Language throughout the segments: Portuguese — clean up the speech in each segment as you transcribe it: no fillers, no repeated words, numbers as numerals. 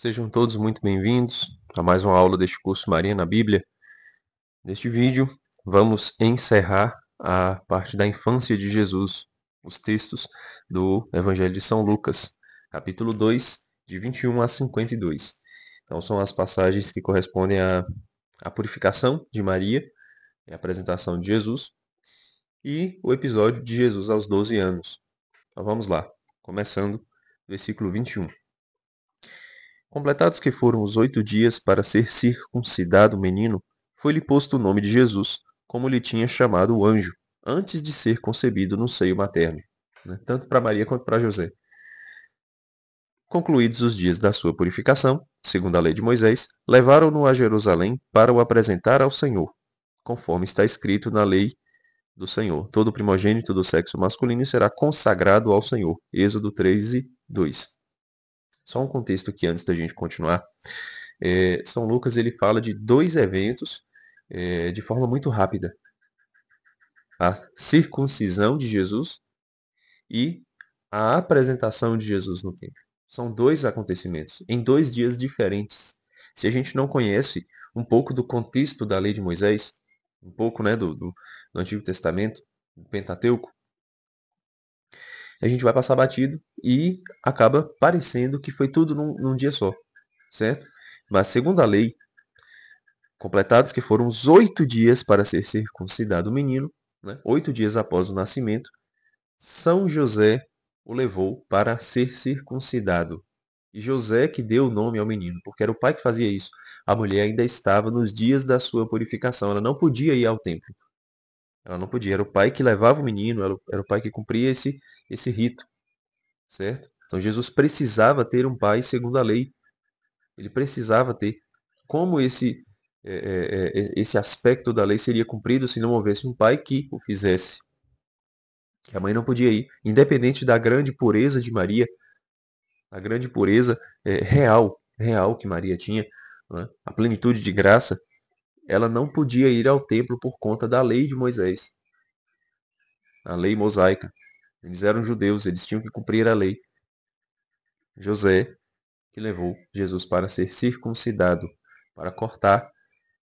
Sejam todos muito bem-vindos a mais uma aula deste curso Maria na Bíblia. Neste vídeo, vamos encerrar a parte da infância de Jesus, os textos do Evangelho de São Lucas, capítulo 2, de 21 a 52. Então, são as passagens que correspondem à purificação de Maria, a apresentação de Jesus, e o episódio de Jesus aos 12 anos. Então, vamos lá, começando versículo 21. Completados que foram os 8 dias para ser circuncidado o menino, foi-lhe posto o nome de Jesus, como lhe tinha chamado o anjo, antes de ser concebido no seio materno, tanto para Maria quanto para José. Concluídos os dias da sua purificação, segundo a lei de Moisés, levaram-no a Jerusalém para o apresentar ao Senhor, conforme está escrito na lei do Senhor. Todo primogênito do sexo masculino será consagrado ao Senhor. Êxodo 13:2. Só um contexto aqui antes da gente continuar. São Lucas ele fala de dois eventos de forma muito rápida. A circuncisão de Jesus e a apresentação de Jesus no templo. São dois acontecimentos, em 2 dias diferentes. Se a gente não conhece um pouco do contexto da lei de Moisés, um pouco do Antigo Testamento, do Pentateuco, a gente vai passar batido e acaba parecendo que foi tudo num dia só, certo? Mas segundo a lei, completados que foram os 8 dias para ser circuncidado o menino, 8 dias após o nascimento, São José o levou para ser circuncidado. E José que deu o nome ao menino, porque era o pai que fazia isso. A mulher ainda estava nos dias da sua purificação, ela não podia ir ao templo. Ela não podia, era o pai que levava o menino, era o pai que cumpria esse rito, certo? Então Jesus precisava ter um pai segundo a lei. Ele precisava ter. Como esse aspecto da lei seria cumprido se não houvesse um pai que o fizesse? A mãe não podia ir, independente da grande pureza de Maria, a grande pureza real que Maria tinha, a plenitude de graça, ela não podia ir ao templo por conta da lei de Moisés, a lei mosaica. Eles eram judeus, eles tinham que cumprir a lei. José que levou Jesus para ser circuncidado, para cortar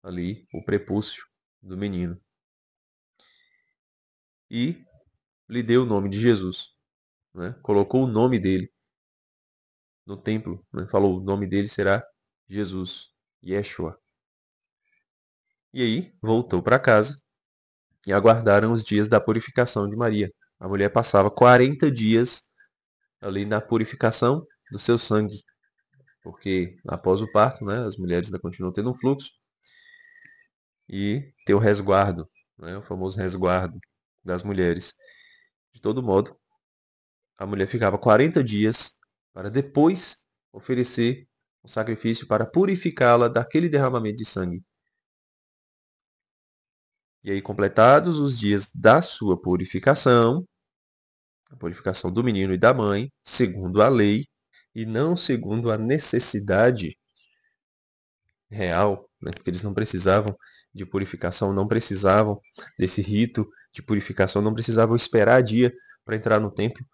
ali o prepúcio do menino. E lhe deu o nome de Jesus, colocou o nome dele no templo, falou, o nome dele será Jesus, Yeshua. E aí voltou para casa e aguardaram os dias da purificação de Maria. A mulher passava 40 dias ali na purificação do seu sangue, porque após o parto, as mulheres ainda continuam tendo um fluxo, e ter o resguardo, o famoso resguardo das mulheres. De todo modo, a mulher ficava 40 dias para depois oferecer um sacrifício para purificá-la daquele derramamento de sangue. E aí, completados os dias da sua purificação, a purificação do menino e da mãe, segundo a lei, e não segundo a necessidade real, porque eles não precisavam de purificação, não precisavam desse rito de purificação, não precisavam esperar dia para entrar no templo,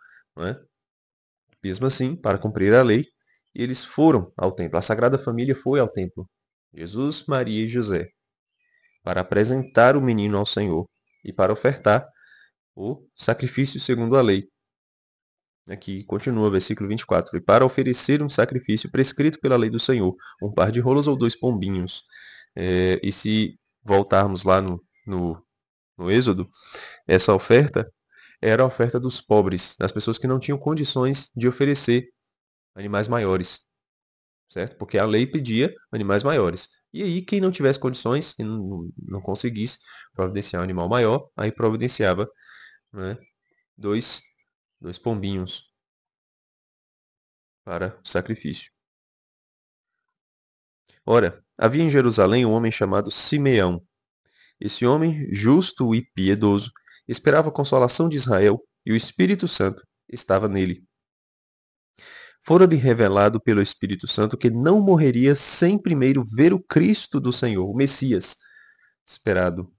Mesmo assim, para cumprir a lei, eles foram ao templo. A Sagrada Família foi ao templo. Jesus, Maria e José, para apresentar o menino ao Senhor e para ofertar o sacrifício segundo a lei. Aqui continua, versículo 24. E para oferecer um sacrifício prescrito pela lei do Senhor, um par de rolos ou 2 pombinhos. E se voltarmos lá no Êxodo, essa oferta era a oferta dos pobres, das pessoas que não tinham condições de oferecer animais maiores, certo? Porque a lei pedia animais maiores. E aí, quem não tivesse condições, quem não conseguisse providenciar um animal maior, aí providenciava, dois pombinhos para o sacrifício. Ora, havia em Jerusalém um homem chamado Simeão. Esse homem, justo e piedoso, esperava a consolação de Israel, e o Espírito Santo estava nele. Fora-lhe revelado pelo Espírito Santo que não morreria sem primeiro ver o Cristo do Senhor, o Messias, esperado,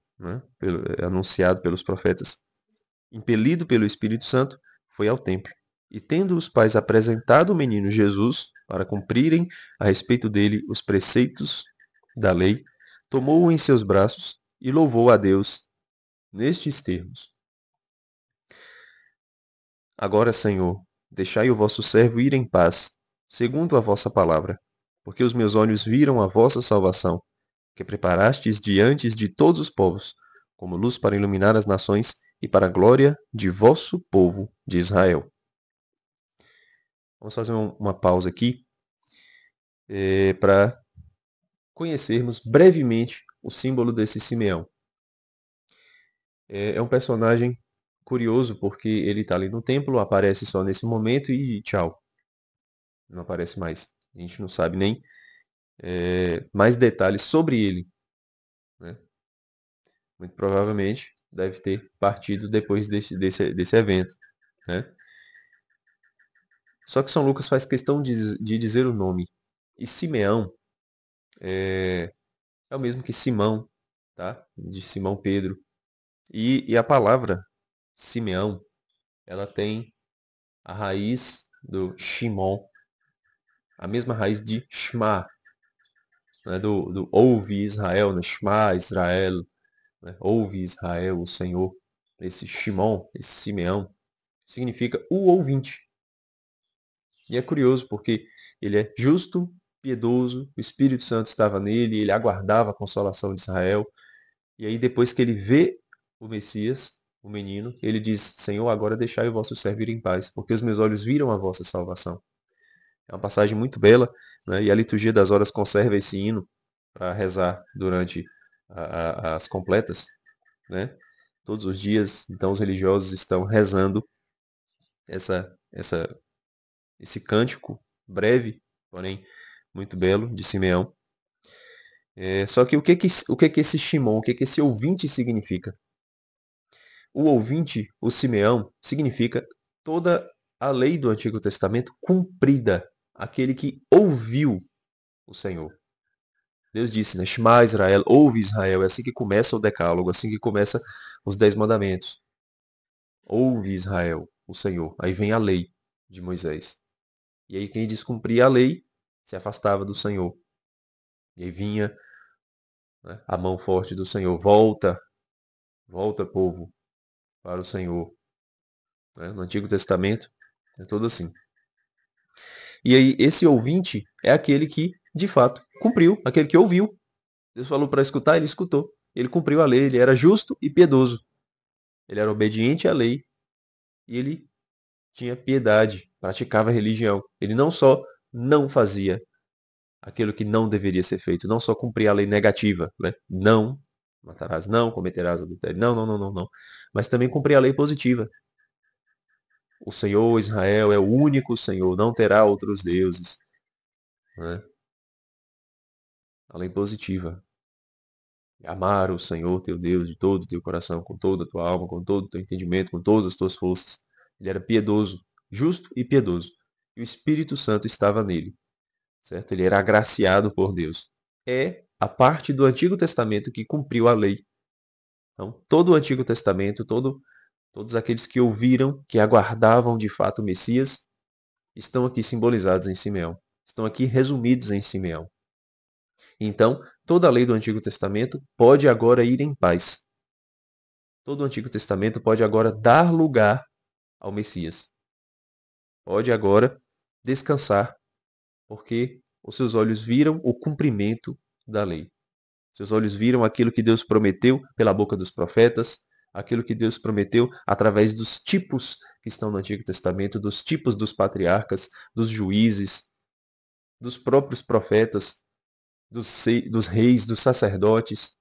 anunciado pelos profetas. Impelido pelo Espírito Santo, foi ao templo. E tendo os pais apresentado o menino Jesus para cumprirem a respeito dele os preceitos da lei, tomou-o em seus braços e louvou a Deus nestes termos: Agora, Senhor, deixai o vosso servo ir em paz, segundo a vossa palavra, porque os meus olhos viram a vossa salvação, que preparastes diante de todos os povos, como luz para iluminar as nações e para a glória de vosso povo de Israel. Vamos fazer uma pausa aqui para conhecermos brevemente o símbolo desse Simeão. É um personagem curioso porque ele está ali no templo, aparece só nesse momento e tchau. Não aparece mais. A gente não sabe nem mais detalhes sobre ele, né? Muito provavelmente deve ter partido depois desse evento, né? Só que São Lucas faz questão de dizer o nome. E Simeão é o mesmo que Simão, tá? De Simão Pedro. E a palavra Simeão, ela tem a raiz do Shimon, a mesma raiz de Shema, né? do ouve Israel, né? Shema Israel, né? Ouve Israel, o Senhor. Esse Shimon, esse Simeão, significa o ouvinte. E é curioso porque ele é justo, piedoso, o Espírito Santo estava nele, ele aguardava a consolação de Israel. E aí depois que ele vê o Messias, o menino, ele diz: Senhor, agora deixai o vosso servo ir em paz, porque os meus olhos viram a vossa salvação. É uma passagem muito bela, né? E a liturgia das horas conserva esse hino para rezar durante as completas, né? Todos os dias, então os religiosos estão rezando esse cântico breve, porém muito belo, de Simeão. Só que o que que esse Shimon, o que que esse ouvinte significa? O ouvinte, o Simeão, significa toda a lei do Antigo Testamento cumprida, aquele que ouviu o Senhor. Deus disse, né? Shema Israel, ouve Israel. É assim que começa o decálogo, assim que começa os 10 mandamentos. Ouve Israel, o Senhor. Aí vem a lei de Moisés. E aí quem descumpria a lei se afastava do Senhor. E aí vinha, né, a mão forte do Senhor. Volta, volta, povo, para o Senhor. Né? No Antigo Testamento é tudo assim. E aí esse ouvinte é aquele que, de fato, cumpriu, aquele que ouviu. Deus falou para escutar, ele escutou. Ele cumpriu a lei, ele era justo e piedoso. Ele era obediente à lei e ele tinha piedade, praticava religião. Ele não só não fazia aquilo que não deveria ser feito, não só cumpria a lei negativa, né? Não matarás, não cometerás adultério, não, não, não, não, não. Mas também cumpria a lei positiva. O Senhor Israel é o único Senhor, não terá outros deuses, né? A lei positiva. Amar o Senhor teu Deus de todo o teu coração, com toda a tua alma, com todo o teu entendimento, com todas as tuas forças. Ele era piedoso, justo e piedoso. E o Espírito Santo estava nele, certo? Ele era agraciado por Deus. É a parte do Antigo Testamento que cumpriu a lei. Então, todo o Antigo Testamento, todos aqueles que ouviram, que aguardavam de fato o Messias, estão aqui simbolizados em Simeão. Estão aqui resumidos em Simeão. Então, toda a lei do Antigo Testamento pode agora ir em paz. Todo o Antigo Testamento pode agora dar lugar ao Messias. Pode agora descansar, porque os seus olhos viram o cumprimento da lei. Seus olhos viram aquilo que Deus prometeu pela boca dos profetas, aquilo que Deus prometeu através dos tipos que estão no Antigo Testamento, dos tipos dos patriarcas, dos juízes, dos próprios profetas, dos reis, dos sacerdotes,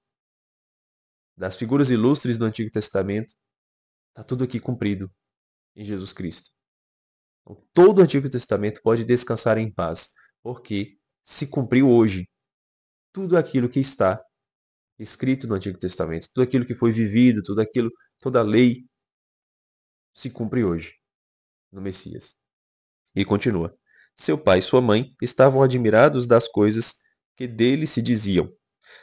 das figuras ilustres do Antigo Testamento. Está tudo aqui cumprido em Jesus Cristo. Então, todo o Antigo Testamento pode descansar em paz, porque se cumpriu hoje tudo aquilo que está escrito no Antigo Testamento, tudo aquilo que foi vivido, toda a lei se cumpre hoje no Messias. E continua: Seu pai e sua mãe estavam admirados das coisas que dele se diziam.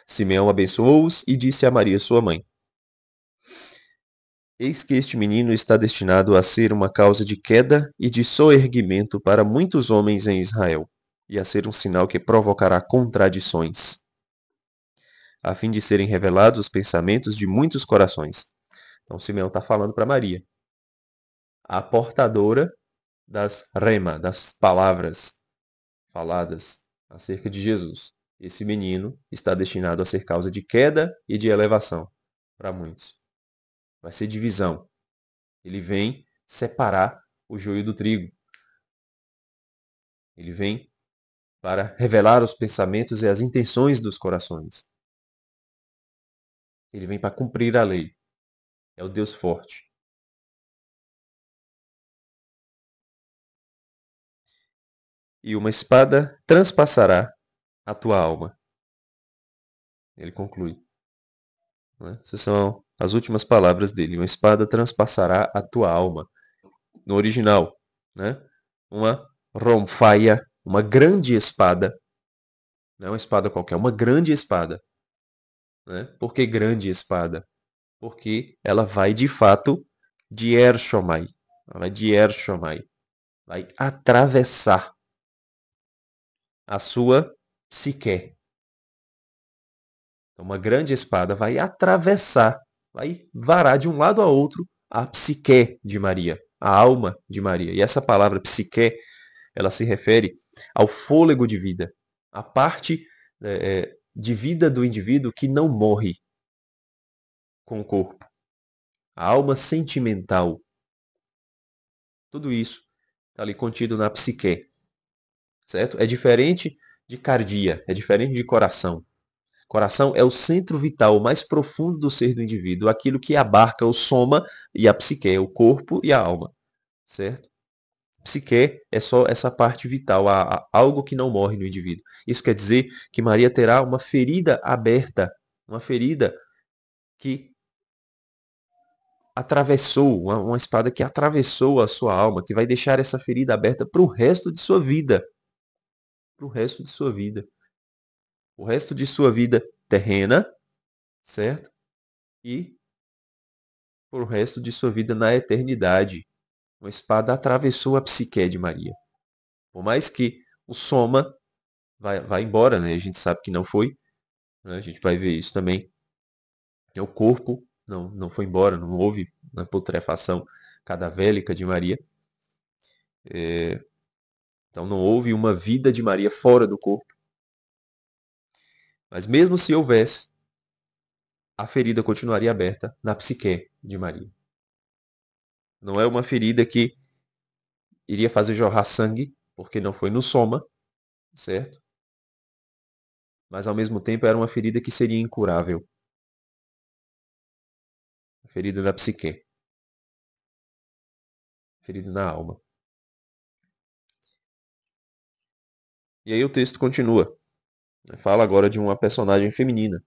Simeão abençoou-os e disse a Maria, sua mãe: Eis que este menino está destinado a ser uma causa de queda e de soerguimento para muitos homens em Israel. e a ser um sinal que provocará contradições, a fim de serem revelados os pensamentos de muitos corações. Então, Simeão está falando para Maria, a portadora das rema, das palavras faladas acerca de Jesus. Esse menino está destinado a ser causa de queda e de elevação para muitos. Vai ser divisão. Ele vem separar o joio do trigo. Ele vem para revelar os pensamentos e as intenções dos corações. Ele vem para cumprir a lei. É o Deus forte. E uma espada transpassará a tua alma. Ele conclui. Né? Essas são as últimas palavras dele. Uma espada transpassará a tua alma. No original, né? Uma romfaia, uma grande espada. Não é uma espada qualquer, uma grande espada. Né? Por que grande espada? Porque ela vai de fato de Ershomai. Ela vai de Ershomai. Vai atravessar a sua psique. Então, uma grande espada vai atravessar, vai varar de um lado a outro a psique de Maria, a alma de Maria. E essa palavra psique, ela se refere ao fôlego de vida, a parte de vida do indivíduo que não morre com o corpo, a alma sentimental. Tudo isso está ali contido na psique, certo? É diferente de cardia, é diferente de coração. Coração é o centro vital, o mais profundo do ser do indivíduo, aquilo que abarca o soma e a psique, o corpo e a alma, certo? Psique é só essa parte vital, algo que não morre no indivíduo. Isso quer dizer que Maria terá uma ferida aberta, uma ferida que atravessou, uma espada que atravessou a sua alma, que vai deixar essa ferida aberta para o resto de sua vida. Para o resto de sua vida. O resto de sua vida terrena, certo? E por o resto de sua vida na eternidade. Uma espada atravessou a psique de Maria. Por mais que o soma vai embora, né? A gente sabe que não foi. Né? A gente vai ver isso também. O corpo não foi embora, não houve uma putrefação cadavélica de Maria. Então não houve uma vida de Maria fora do corpo. Mas mesmo se houvesse, a ferida continuaria aberta na psique de Maria. Não é uma ferida que iria fazer jorrar sangue, porque não foi no soma, certo? Mas ao mesmo tempo era uma ferida que seria incurável. A ferida da psique. A ferida na alma. E aí o texto continua. Fala agora de uma personagem feminina.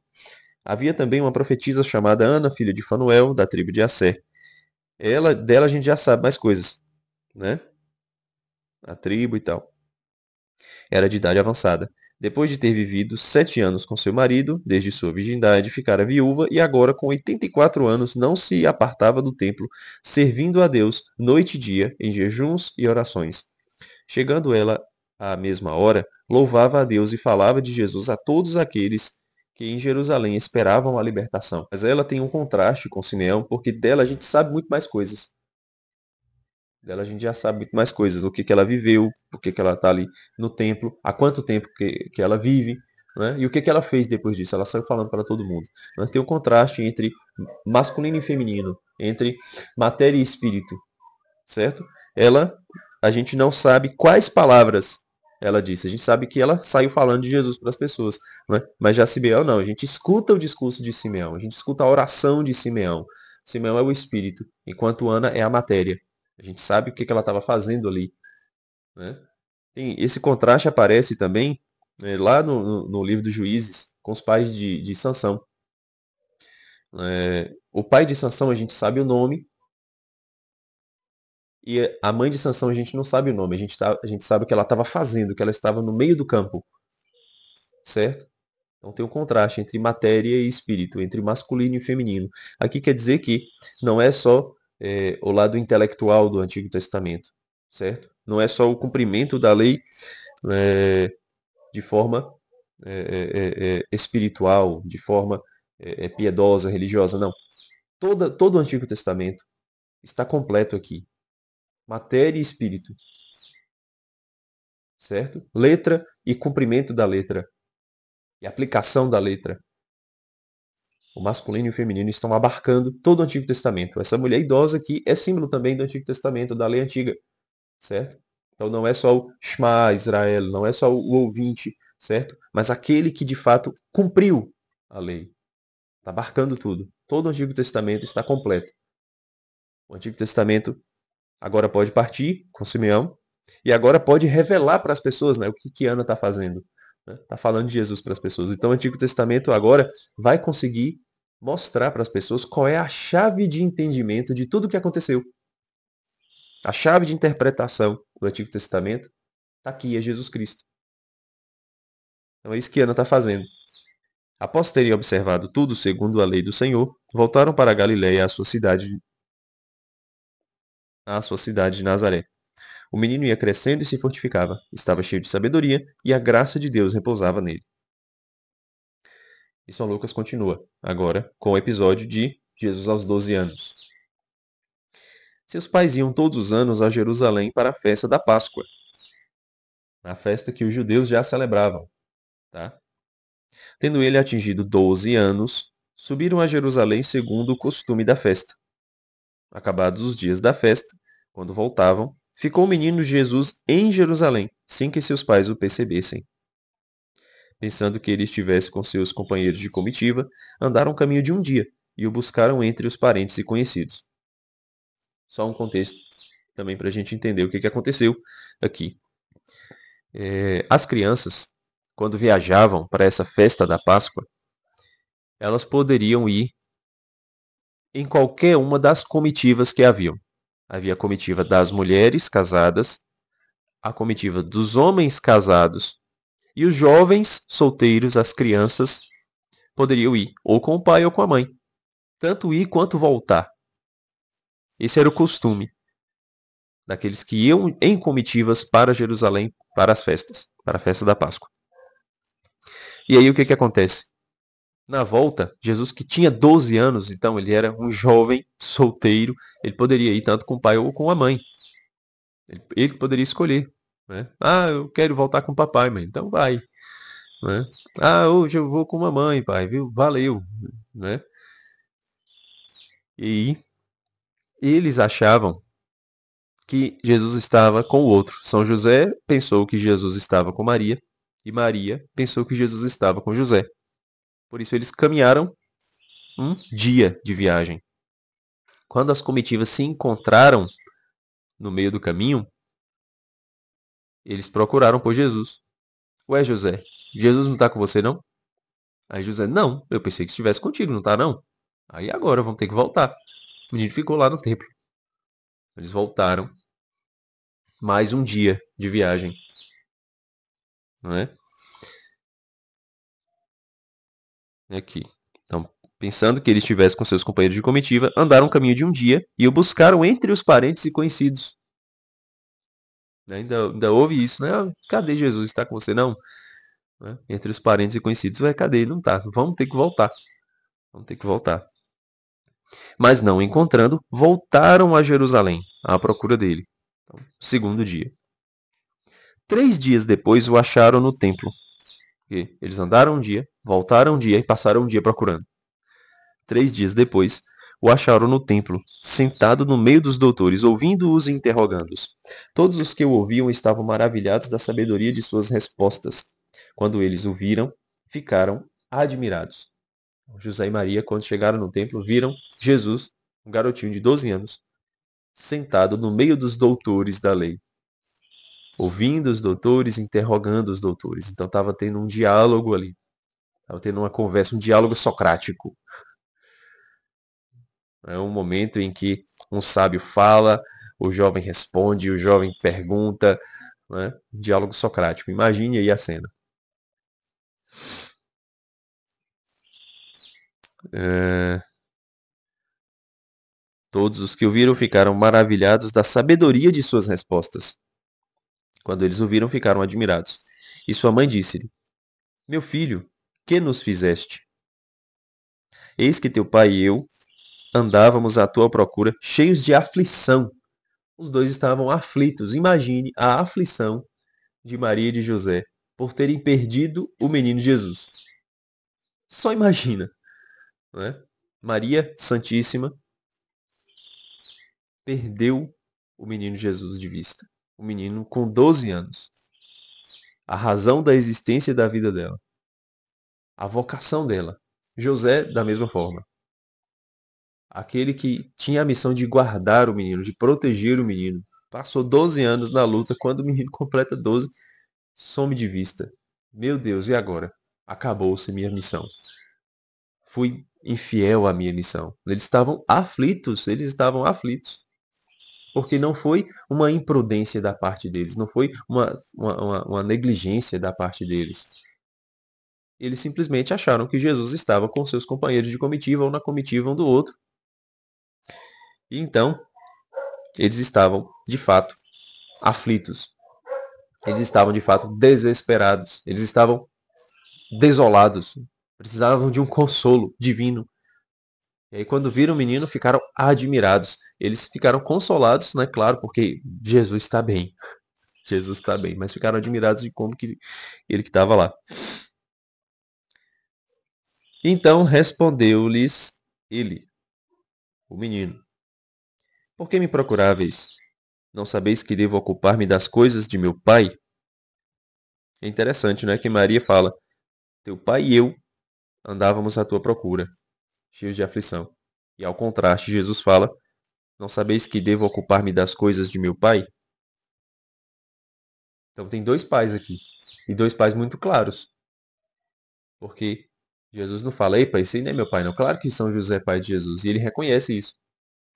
Havia também uma profetisa chamada Ana, filha de Fanuel, da tribo de Asser. Dela a gente já sabe mais coisas, né? A tribo e tal. Era de idade avançada. Depois de ter vivido 7 anos com seu marido, desde sua virgindade, ficara viúva e agora, com 84 anos, não se apartava do templo, servindo a Deus noite e dia, em jejuns e orações. Chegando ela à mesma hora, louvava a Deus e falava de Jesus a todos aqueles que em Jerusalém esperavam a libertação. Mas ela tem um contraste com Simeão, porque dela a gente sabe muito mais coisas. Dela a gente já sabe muito mais coisas, o que, que ela viveu, o que, que ela está ali no templo, há quanto tempo que ela vive, né? E o que, que ela fez depois disso. Ela saiu falando para todo mundo. Né? Tem um contraste entre masculino e feminino, entre matéria e espírito, certo? A gente não sabe quais palavras ela disse. A gente sabe que ela saiu falando de Jesus para as pessoas, né? Mas já Simeão não. A gente escuta o discurso de Simeão, a gente escuta a oração de Simeão. Simeão é o espírito, enquanto Ana é a matéria. A gente sabe o que ela estava fazendo ali, né? Esse contraste aparece também lá no livro dos Juízes, com os pais de Sansão. O pai de Sansão a gente sabe o nome, e a mãe de Sansão a gente não sabe o nome, a gente sabe o que ela estava fazendo, que ela estava no meio do campo, certo? Então tem um contraste entre matéria e espírito, entre masculino e feminino. Aqui quer dizer que não é só o lado intelectual do Antigo Testamento, certo? Não é só o cumprimento da lei de forma espiritual, de forma piedosa, religiosa. Não. Todo o Antigo Testamento está completo aqui. Matéria e espírito. Certo? Letra e cumprimento da letra. E aplicação da letra. O masculino e o feminino estão abarcando todo o Antigo Testamento. Essa mulher idosa aqui é símbolo também do Antigo Testamento, da lei antiga. Certo? Então não é só o Shema Israel, não é só o ouvinte, certo? Mas aquele que de fato cumpriu a lei. Está abarcando tudo. Todo o Antigo Testamento está completo. O Antigo Testamento agora pode partir com Simeão e agora pode revelar para as pessoas, né, o que Ana está fazendo. Está falando de Jesus para as pessoas. Então o Antigo Testamento agora vai conseguir mostrar para as pessoas qual é a chave de entendimento de tudo o que aconteceu. A chave de interpretação do Antigo Testamento está aqui, é Jesus Cristo. Então é isso que Ana está fazendo. Após terem observado tudo segundo a lei do Senhor, voltaram para a Galiléia, à sua cidade de Nazaré. O menino ia crescendo e se fortificava, estava cheio de sabedoria e a graça de Deus repousava nele. E São Lucas continua, agora, com o episódio de Jesus aos 12 anos. Seus pais iam todos os anos a Jerusalém para a festa da Páscoa, a festa que os judeus já celebravam. Tá? Tendo ele atingido 12 anos, subiram a Jerusalém segundo o costume da festa. Acabados os dias da festa, quando voltavam, ficou o menino Jesus em Jerusalém, sem que seus pais o percebessem. Pensando que ele estivesse com seus companheiros de comitiva, andaram um caminho de um dia e o buscaram entre os parentes e conhecidos. Só um contexto também para a gente entender o que aconteceu aqui. As crianças, quando viajavam para essa festa da Páscoa, elas poderiam ir em qualquer uma das comitivas que haviam. Havia a comitiva das mulheres casadas, a comitiva dos homens casados e os jovens solteiros, as crianças, poderiam ir ou com o pai ou com a mãe. Tanto ir quanto voltar. Esse era o costume daqueles que iam em comitivas para Jerusalém para as festas, para a festa da Páscoa. E aí o que acontece? Na volta, Jesus que tinha 12 anos, então ele era um jovem solteiro, ele poderia ir tanto com o pai ou com a mãe. Ele poderia escolher. Né? Ah, eu quero voltar com o papai, mãe. Então vai. Né? Ah, hoje eu vou com a mamãe, pai, viu? Valeu. Né? E eles achavam que Jesus estava com o outro. São José pensou que Jesus estava com Maria e Maria pensou que Jesus estava com José. Por isso eles caminharam um dia de viagem. Quando as comitivas se encontraram no meio do caminho, eles procuraram por Jesus. Ué, José, Jesus não está com você não? Aí José, não, eu pensei que estivesse contigo, não está não? Aí agora vamos ter que voltar. O menino ficou lá no templo. Eles voltaram. Mais um dia de viagem. Não é? Aqui. Então, pensando que ele estivesse com seus companheiros de comitiva, andaram um caminho de um dia e o buscaram entre os parentes e conhecidos. Ainda houve isso, né? Ah, cadê Jesus? Está com você? Não. Né? Entre os parentes e conhecidos, ué, cadê ele? Não está. Vamos ter que voltar. Vamos ter que voltar. Mas não encontrando, voltaram a Jerusalém, à procura dele. Então, segundo dia. 3 dias depois o acharam no templo. E eles andaram um dia, voltaram um dia e passaram um dia procurando. 3 dias depois, o acharam no templo, sentado no meio dos doutores, ouvindo-os e interrogando-os. Todos os que o ouviam estavam maravilhados da sabedoria de suas respostas. Quando eles o viram, ficaram admirados. José e Maria, quando chegaram no templo, viram Jesus, um garotinho de 12 anos, sentado no meio dos doutores da lei, ouvindo os doutores, interrogando os doutores. Então estava tendo um diálogo ali, estava tendo uma conversa, um diálogo socrático. É um momento em que um sábio fala, o jovem responde, o jovem pergunta, né? Um diálogo socrático. Imagine aí a cena. Todos os que o viram ficaram maravilhados da sabedoria de suas respostas. Quando eles o viram, ficaram admirados. E sua mãe disse-lhe: Meu filho, que nos fizeste? Eis que teu pai e eu andávamos à tua procura, cheios de aflição. Os dois estavam aflitos. Imagine a aflição de Maria e de José por terem perdido o menino Jesus. Só imagina, né? Maria Santíssima perdeu o menino Jesus de vista. O menino com 12 anos. A razão da existência da vida dela. A vocação dela. José, da mesma forma. Aquele que tinha a missão de guardar o menino, de proteger o menino. Passou 12 anos na luta, quando o menino completa 12, some de vista. Meu Deus, e agora? Acabou-se minha missão. Fui infiel à minha missão. Eles estavam aflitos. Porque não foi uma imprudência da parte deles, não foi uma negligência da parte deles. Eles simplesmente acharam que Jesus estava com seus companheiros de comitiva ou na comitiva um do outro. E então, eles estavam, de fato, aflitos. Eles estavam, de fato, desesperados. Eles estavam desolados. Precisavam de um consolo divino. E aí, quando viram o menino, ficaram admirados. Eles ficaram consolados, né? Claro, porque Jesus está bem. Jesus está bem. Mas ficaram admirados de como que ele que estava lá. Então respondeu-lhes ele, o menino: Por que me procuráveis? Não sabeis que devo ocupar-me das coisas de meu pai? É interessante, né? Que Maria fala: Teu pai e eu andávamos à tua procura, cheios de aflição. E ao contraste, Jesus fala: Não sabeis que devo ocupar-me das coisas de meu pai? Então tem dois pais aqui. E dois pais muito claros. Porque Jesus não fala: Ei, pai, esse não é meu pai, não. Claro que São José é pai de Jesus. E ele reconhece isso.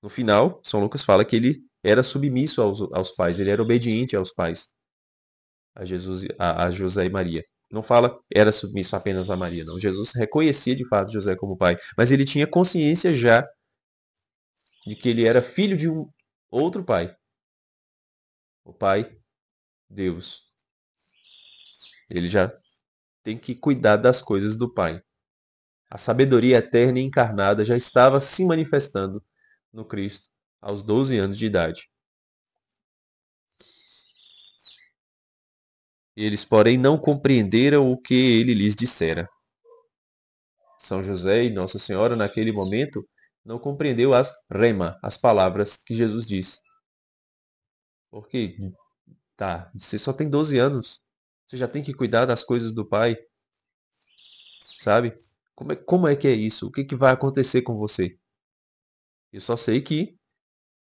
No final, São Lucas fala que ele era submisso aos pais, ele era obediente aos pais, a Jesus, a José e Maria. Não fala era submisso apenas a Maria, não. Jesus reconhecia de fato José como pai, mas ele tinha consciência já de que ele era filho de um outro pai, o pai Deus. Ele já tem que cuidar das coisas do pai. A sabedoria eterna e encarnada já estava se manifestando no Cristo aos 12 anos de idade. Eles, porém, não compreenderam o que ele lhes dissera. São José e Nossa Senhora, naquele momento, não compreendeu as rema, as palavras que Jesus disse. Porque, tá, você só tem 12 anos. Você já tem que cuidar das coisas do Pai, sabe? Como é que é isso? O que, que vai acontecer com você? Eu só sei que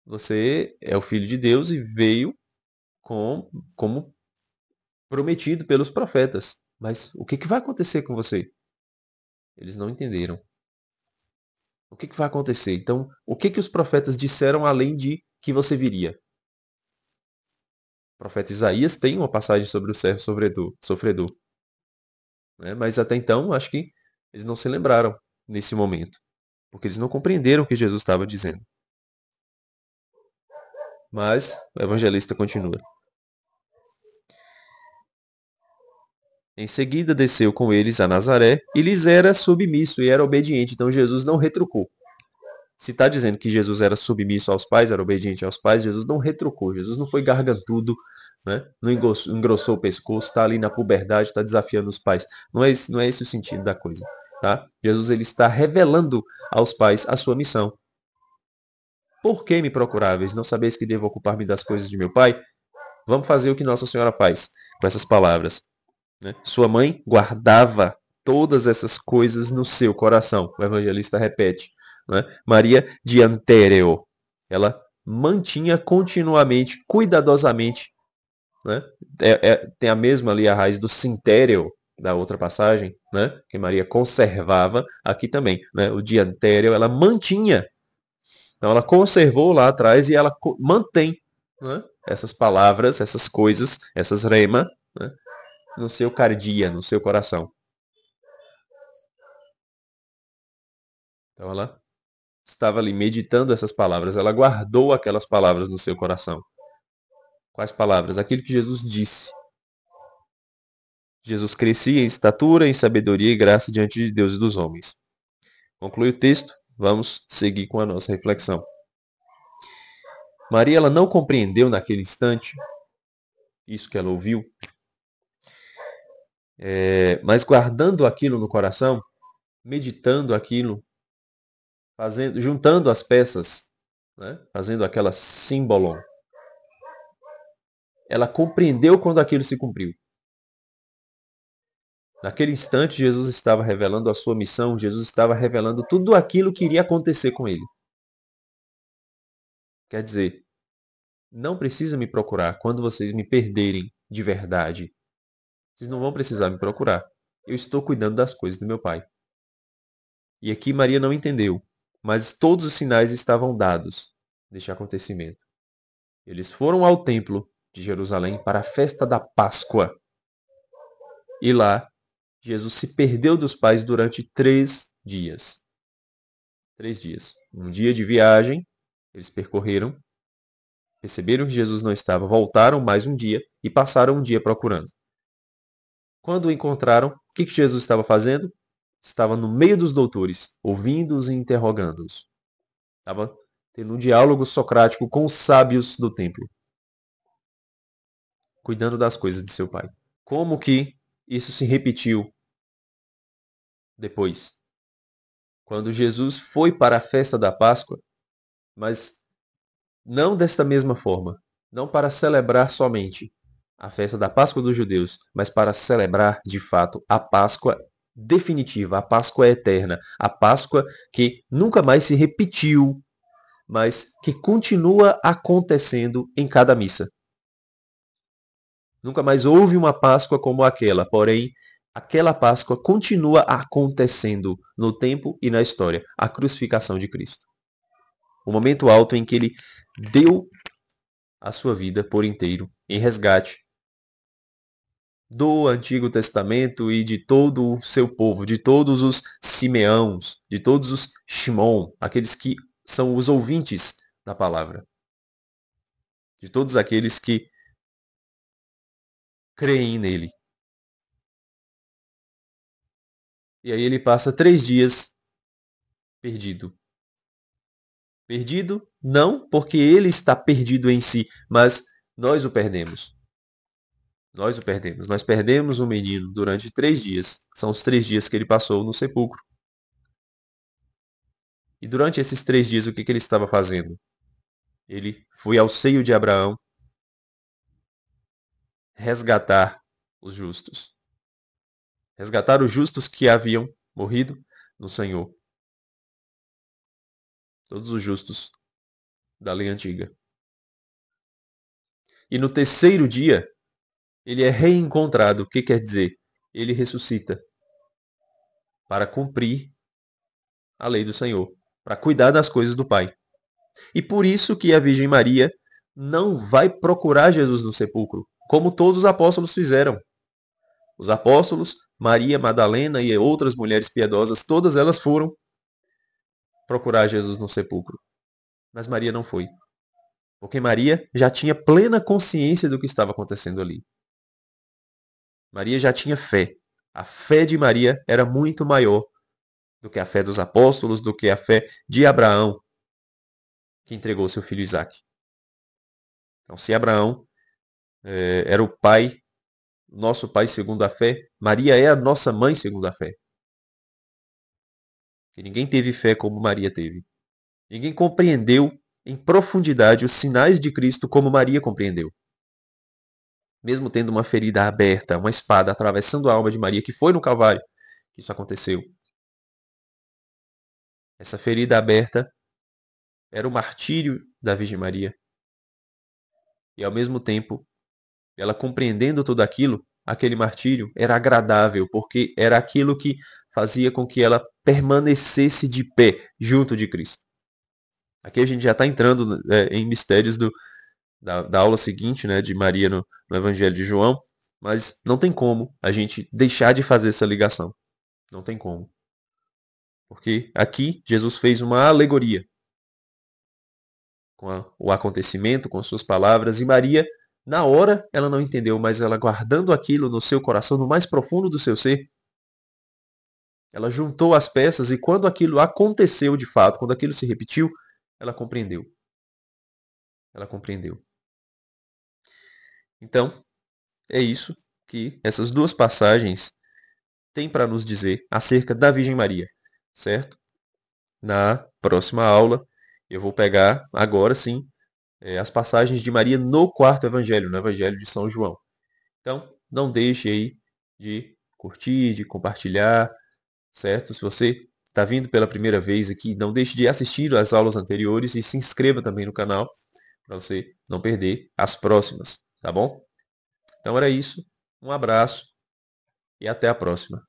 você é o Filho de Deus e veio como prometido pelos profetas. Mas o que, que vai acontecer com você? Eles não entenderam. O que, que vai acontecer? Então, o que, que os profetas disseram além de que você viria? O profeta Isaías tem uma passagem sobre o servo sofredor, né? Mas até então, acho que eles não se lembraram nesse momento, porque eles não compreenderam o que Jesus estava dizendo. Mas o evangelista continua. Em seguida desceu com eles a Nazaré e lhes era submisso e era obediente. Então Jesus não retrucou. Se está dizendo que Jesus era submisso aos pais, era obediente aos pais, Jesus não retrucou. Jesus não foi gargantudo, né? Não engrossou o pescoço, está ali na puberdade, está desafiando os pais. Não é esse o sentido da coisa. Tá? Jesus ele está revelando aos pais a sua missão. Por que me procuráveis? Não sabeis que devo ocupar-me das coisas de meu pai? Vamos fazer o que Nossa Senhora faz com essas palavras. Né? Sua mãe guardava todas essas coisas no seu coração. O evangelista repete. Né? Maria diantereo. Ela mantinha continuamente, cuidadosamente. Né? Tem a mesma ali a raiz do sintereo, da outra passagem, né? Que Maria conservava aqui também. Né? O diantereo, ela mantinha. Então ela conservou lá atrás e ela mantém, né? Essas palavras, essas coisas, essas rema, né? No seu cardia, no seu coração. Então ela estava ali meditando essas palavras, ela guardou aquelas palavras no seu coração. Quais palavras? Aquilo que Jesus disse. Jesus crescia em estatura, em sabedoria e graça diante de Deus e dos homens. Conclui o texto, vamos seguir com a nossa reflexão. Maria, ela não compreendeu naquele instante isso que ela ouviu, mas guardando aquilo no coração, meditando aquilo, juntando as peças, né? Fazendo aquela símbolo, ela compreendeu quando aquilo se cumpriu. Naquele instante, Jesus estava revelando a sua missão, Jesus estava revelando tudo aquilo que iria acontecer com ele. Quer dizer, não precisa me procurar quando vocês me perderem de verdade. Vocês não vão precisar me procurar. Eu estou cuidando das coisas do meu Pai. E aqui Maria não entendeu, mas todos os sinais estavam dados neste acontecimento. Eles foram ao templo de Jerusalém para a festa da Páscoa. E lá, Jesus se perdeu dos pais durante 3 dias. 3 dias. Um dia de viagem, eles percorreram, perceberam que Jesus não estava, voltaram mais um dia e passaram um dia procurando. Quando o encontraram, o que Jesus estava fazendo? Estava no meio dos doutores, ouvindo-os e interrogando-os. Estava tendo um diálogo socrático com os sábios do templo, cuidando das coisas de seu pai. Como que isso se repetiu depois? Quando Jesus foi para a festa da Páscoa, mas não desta mesma forma, não para celebrar somente a festa da Páscoa dos judeus, mas para celebrar de fato a Páscoa definitiva, a Páscoa eterna, a Páscoa que nunca mais se repetiu, mas que continua acontecendo em cada missa. Nunca mais houve uma Páscoa como aquela, porém, aquela Páscoa continua acontecendo no tempo e na história, a crucificação de Cristo. O momento alto em que ele deu a sua vida por inteiro em resgate do Antigo Testamento e de todo o seu povo, de todos os Simeãos, de todos os Shimon, aqueles que são os ouvintes da palavra, de todos aqueles que creem nele. E aí ele passa 3 dias perdido. Perdido não porque ele está perdido em si, mas nós o perdemos. Nós o perdemos. Nós perdemos o menino durante 3 dias. São os 3 dias que ele passou no sepulcro. E durante esses 3 dias, o que ele estava fazendo? Ele foi ao seio de Abraão resgatar os justos. Resgatar os justos que haviam morrido no Senhor. Todos os justos da lei antiga. E no terceiro dia, ele é reencontrado. O que quer dizer? Ele ressuscita para cumprir a lei do Senhor, para cuidar das coisas do Pai. E por isso que a Virgem Maria não vai procurar Jesus no sepulcro, como todos os apóstolos fizeram. Os apóstolos, Maria Madalena e outras mulheres piedosas, todas elas foram procurar Jesus no sepulcro. Mas Maria não foi. Porque Maria já tinha plena consciência do que estava acontecendo ali. Maria já tinha fé. A fé de Maria era muito maior do que a fé dos apóstolos, do que a fé de Abraão, que entregou seu filho Isaque. Então, se Abraão era o pai, nosso pai segundo a fé, Maria é a nossa mãe segundo a fé. Que ninguém teve fé como Maria teve. Ninguém compreendeu em profundidade os sinais de Cristo como Maria compreendeu. Mesmo tendo uma ferida aberta, uma espada atravessando a alma de Maria, que foi no Calvário que isso aconteceu. Essa ferida aberta era o martírio da Virgem Maria. E ao mesmo tempo, ela compreendendo tudo aquilo, aquele martírio era agradável, porque era aquilo que fazia com que ela permanecesse de pé junto de Cristo. Aqui a gente já está entrando em mistérios da aula seguinte, né, de Maria no Evangelho de João, mas não tem como a gente deixar de fazer essa ligação. Não tem como. Porque aqui Jesus fez uma alegoria com o acontecimento, com suas palavras, e Maria Na hora ela não entendeu, mas ela guardando aquilo no seu coração, no mais profundo do seu ser, ela juntou as peças e quando aquilo aconteceu de fato, quando aquilo se repetiu, ela compreendeu. Ela compreendeu. Então, é isso que essas duas passagens têm para nos dizer acerca da Virgem Maria, certo? Na próxima aula, eu vou pegar agora sim as passagens de Maria no quarto evangelho, no Evangelho de São João. Então, não deixe aí de curtir, de compartilhar, certo? Se você está vindo pela primeira vez aqui, não deixe de assistir às aulas anteriores e se inscreva também no canal para você não perder as próximas, tá bom? Então era isso. Um abraço e até a próxima.